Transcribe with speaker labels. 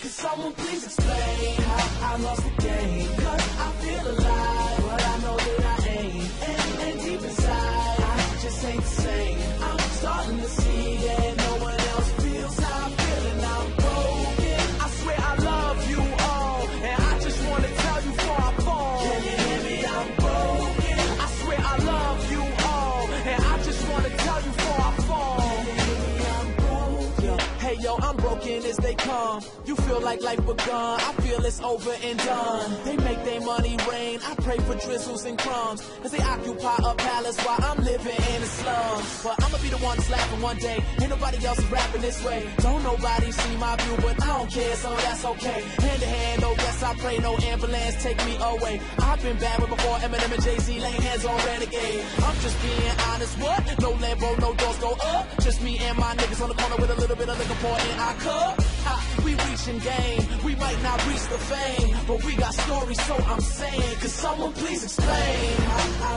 Speaker 1: Could someone please explain how I lost the game? Cause I feel alive, but I know that I ain't. And deep inside, I just ain't the same. I'm starting to see that no one else feels how I feel, and I'm broken. I swear I love you all, and I just wanna tell you before I fall. Can you hear me? I'm broken. I swear I love you all, and I just wanna tell you before I fall. Can you hear me? I'm broken. Hey yo, I'm broken as they come. You feel like life begun, I feel it's over and done. They make their money rain, I pray for drizzles and crumbs, cause they occupy a palace while I'm living in the slums. But I'ma be the one that's laughing one day, ain't nobody else is rapping this way. Don't nobody see my view, but I don't care, so that's okay. Hand to hand, oh yes I pray, no ambulance take me away. I've been bad with before Eminem and Jay-Z laying hands on Renegade. I'm just being honest, what? No Lambo, no doors go up. Just me and my niggas on the corner with a little bit of liquor pour in our cup. We reaching game, we might not reach the fame, but we got stories, so I'm saying, could someone please explain how